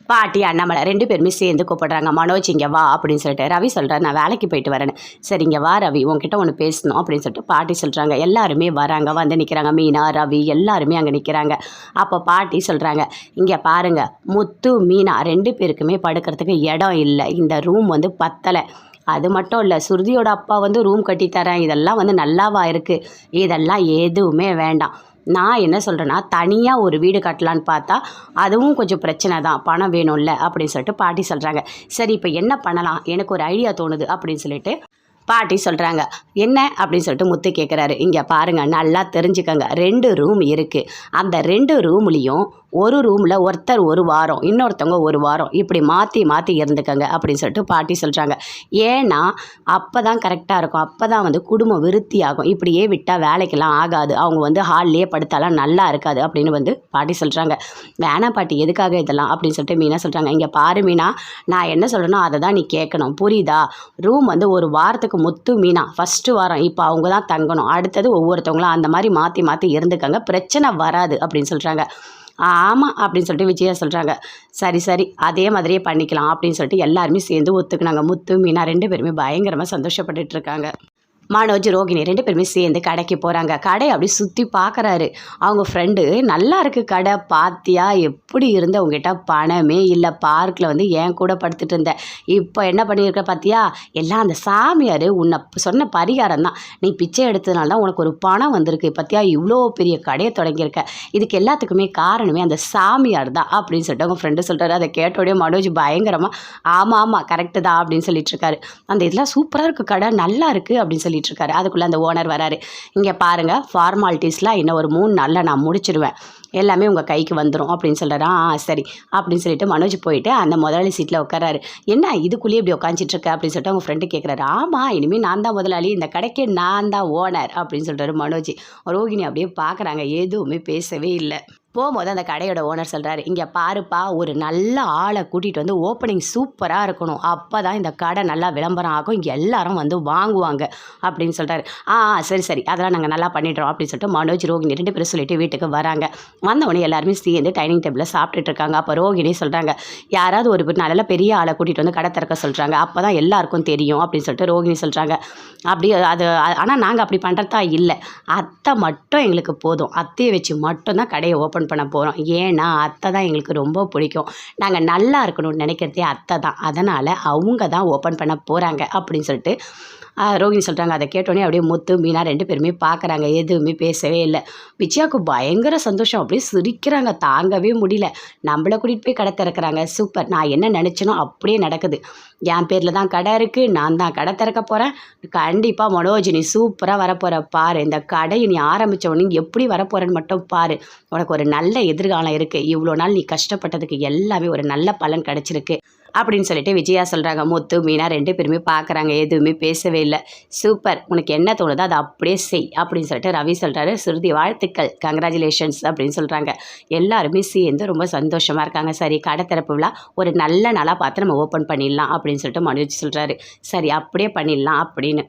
பாட்டி அண்ணாமலை 2 பேருமே சேர்ந்து கூப்பிடுறாங்க. மனோஜ் இங்கே வா அப்படின்னு சொல்லிட்டு. ரவி சொல்கிறார் நான் வேலைக்கு போயிட்டு வரேன்னு. சரி இங்கே வா ரவி, உன்கிட்ட ஒன்று பேசணும் அப்படின்னு சொல்லிட்டு பாட்டி சொல்கிறாங்க. எல்லாருமே வராங்க, வந்து நிற்கிறாங்க. மீனா, ரவி எல்லாருமே அங்கே நிற்கிறாங்க. அப்போ பாட்டி சொல்கிறாங்க, இங்கே பாருங்கள், முத்து மீனா 2 பேருக்குமே படுக்கிறதுக்கு இடம் இல்லை. இந்த ரூம் வந்து பத்தலை. அது மட்டும் இல்லை, சுருதியோட அப்பா வந்து ரூம் கட்டித்தரேன், இதெல்லாம் வந்து நல்லாவா இருக்குது? இதெல்லாம் எதுவுமே வேண்டாம். நான் என்ன சொல்கிறேன்னா, தனியாக ஒரு வீடு கட்டலான்னு பார்த்தா அதுவும் கொஞ்சம் பிரச்சனை தான், பணம் வேணும்ல அப்படின்னு சொல்லிட்டு பாட்டி சொல்கிறாங்க. சரி இப்போ என்ன பண்ணலாம், எனக்கு ஒரு ஐடியா தோணுது அப்படின்னு சொல்லிட்டு பாட்டி சொல்கிறாங்க. என்ன அப்படின்னு சொல்லிட்டு முத்து கேட்குறாரு. இங்கே பாருங்கள், நல்லா தெரிஞ்சுக்கங்க, 2 ரூம் இருக்குது. அந்த 2 ரூம்லேயும் ஒரு ரூமில் ஒருத்தர் ஒரு வாரம், இன்னொருத்தவங்க ஒரு வாரம், இப்படி மாற்றி மாற்றி இருந்துக்கங்க அப்படின்னு சொல்லிட்டு பாட்டி சொல்கிறாங்க. ஏன்னா அப்போ தான் கரெக்டாக இருக்கும், அப்போ தான் வந்து குடும்பம் விருத்தி ஆகும். இப்படியே விட்டால் வேலைக்கெல்லாம் ஆகாது, அவங்க வந்து ஹால்லேயே படுத்தாலாம் நல்லா இருக்காது அப்படின்னு வந்து பாட்டி சொல்கிறாங்க. வேணாம் பாட்டி, எதுக்காக இதெல்லாம் அப்படின்னு சொல்லிட்டு மீனா சொல்கிறாங்க. இங்கே பாரு மீனா, நான் என்ன சொல்கிறேனோ அதை தான் நீ கேட்கணும், புரியுதா? ரூம் வந்து ஒரு வாரத்துக்கு முத்து மீனா ஃபஸ்ட்டு வாரம் இப்போ அவங்க தான் தங்கணும், அடுத்தது ஒவ்வொருத்தவங்களும் அந்த மாதிரி மாற்றி மாற்றி இருந்துக்கங்க, பிரச்சனை வராது அப்படின்னு சொல்கிறாங்க. ஆமாம் அப்படின்னு சொல்லிட்டு விஜயா சொல்கிறாங்க. சரி சரி, அதே மாதிரியே பண்ணிக்கலாம் அப்படின்னு சொல்லிட்டு எல்லாருமே சேர்ந்து ஒத்துக்குனாங்க. முத்து மீனா 2 பேருமே பயங்கரமாக சந்தோஷப்பட்டுட்டு இருக்காங்க. மனோஜ், ரோகிணி 2 பேருமே சேர்ந்து கடைக்கு போகிறாங்க. கடையை அப்படி சுற்றி பார்க்குறாரு. அவங்க ஃப்ரெண்டு, நல்லா இருக்குது கடை, பாத்தியா எப்படி இருந்த, உங்ககிட்ட பணமே இல்லை, பார்க்கில் வந்து என் கூட படுத்துட்டு இருந்தேன், இப்போ என்ன பண்ணியிருக்க பார்த்தியா? எல்லாம் அந்த சாமியார் உன்னை சொன்ன பரிகாரம் தான், நீ பிச்சை எடுத்ததுனால தான் உனக்கு ஒரு பணம் வந்திருக்கு பார்த்தியா, இவ்வளோ பெரிய கடையை தொடங்கியிருக்க, இதுக்கு எல்லாத்துக்குமே காரணமே அந்த சாமியார் தான் அப்படின்னு சொல்லிட்டு அவங்க ஃப்ரெண்டு சொல்கிறாரு. அதை கேட்டோடய மனோஜ் பயங்கரமாக ஆமாம் ஆமாம் கரெக்டு தான் அப்படின்னு சொல்லிட்டு இருக்காரு. அந்த இதெல்லாம் சூப்பராக இருக்குது கடை, நல்லா இருக்குது அப்படின்னு சொல்லிட்டு இருக்காரு. அதுக்குள்ளே அந்த ஓனர் வராரு. இங்கே பாருங்கள், ஃபார்மாலிட்டிஸ்லாம் இன்னும் ஒரு 3 நாளில் நான் முடிச்சிடுவேன், எல்லாமே உங்கள் கைக்கு வந்துடும் அப்படின்னு சொல்கிறாரு. சரி அப்படின்னு சொல்லிட்டு மனோஜ் போயிட்டு அந்த முதலாளி சீட்டில் உட்காராரு. என்ன இதுக்குள்ளேயே இப்படி உட்காந்துட்டு இருக்க அப்படின்னு சொல்லிட்டு அவங்க ஃப்ரெண்டு கேட்குறாரு. ஆமாம், இனிமேல் நான் தான் முதலாளி, இந்த கடைக்கு நான் தான் ஓனர் அப்படின்னு சொல்கிறாரு மனோஜ். ரோகிணி அப்படியே பார்க்குறாங்க, எதுவுமே பேசவே இல்லை. போகும்போது அந்த கடையோட ஓனர் சொல்கிறாரு, இங்கே பாருப்பா, ஒரு நல்ல ஆளை கூட்டிகிட்டு வந்து ஓப்பனிங் சூப்பராக இருக்கணும், அப்போ தான் இந்த கடை நல்லா விளம்பரம் ஆகும், எல்லாரும் வந்து வாங்குவாங்க அப்படின்னு சொல்கிறாரு. சரி சரி, அதெல்லாம் நாங்கள் நல்லா பண்ணிடுறோம் அப்படின்னு சொல்லிட்டு மனோஜ், ரோகிணி 2 பேரும் சொல்லிட்டு வீட்டுக்கு வராங்க. வந்தவொடனே எல்லாருமே சேர்ந்து டைனிங் டேபிளில் சாப்பிட்டுட்டு இருக்காங்க. அப்போ ரோகிணி சொல்கிறாங்க, யாராவது ஒரு நல்ல பெரிய ஆளை கூட்டிகிட்டு வந்து கடை திறக்க சொல்கிறாங்க, அப்போ தான் எல்லாருக்கும் தெரியும் அப்படின்னு சொல்லிட்டு ரோகிணி சொல்கிறாங்க. அப்படி அது ஆனால் நாங்கள் அப்படி பண்ணுறதா இல்லை, அத்தை மட்டும் எங்களுக்கு போதும், அத்தையை வச்சு மட்டும்தான் கடையை ஓப்பன் பண்ண போகிறோம், ஏன்னா அத்தை தான் எங்களுக்கு ரொம்ப பிடிக்கும், நாங்கள் நல்லா இருக்கணும்னு நினைக்கிறதே அத்தை தான், அதனால் அவங்க தான் ஓப்பன் பண்ண போகிறாங்க அப்படின்னு சொல்லிட்டு ரோகிணி சொல்கிறாங்க. அதை கேட்டோன்னே அப்படியே முத்து மீனா 2 பேருமே பார்க்குறாங்க, எதுவுமே பேசவே இல்லை. விஜயாவுக்கு பயங்கர சந்தோஷம், அப்படியே சிரிக்கிறாங்க, தாங்கவே முடியல. நம்மளை கூட்டிகிட்டு போய் கடை திறக்கிறாங்க, சூப்பர், நான் என்ன நினச்சனோ அப்படியே நடக்குது, என் பேரில் தான் கடை இருக்குது, நான் தான் கடை திறக்க போகிறேன், கண்டிப்பாக மனோஜ் நீ சூப்பராக வரப்போகிற பாரு, இந்த கடையை நீ ஆரம்பித்தவொடனே எப்படி வரப்போகிறேன்னு மட்டும் பாரு, உனக்கு ஒரு நல்ல எதிர்காலம் இருக்குது, இவ்வளோ நாள் நீ கஷ்டப்பட்டதுக்கு எல்லாமே ஒரு நல்ல பலன் கிடச்சிருக்கு அப்படின்னு சொல்லிட்டு விஜயா சொல்கிறாங்க. முத்து மீனா 2 பேருமே பார்க்குறாங்க, எதுவுமே பேசவே இல்லை. சூப்பர், உனக்கு என்ன தோணுதோ அதை அப்படியே செய் அப்படின்னு சொல்லிட்டு ரவி சொல்கிறாரு. சுருதி வாழ்த்துக்கள், கங்க்ராச்சுலேஷன்ஸ் அப்படின்னு சொல்கிறாங்க. எல்லாருமே சேர்ந்து ரொம்ப சந்தோஷமாக இருக்காங்க. சரி, கடை திறப்பு விழா ஒரு நல்ல நாளாக பார்த்து நம்ம ஓப்பன் பண்ணிடலாம் அப்படின்னு சொல்லிட்டு மனோஜ் சொல்கிறாரு. சரி அப்படியே பண்ணிடலாம் அப்படின்னு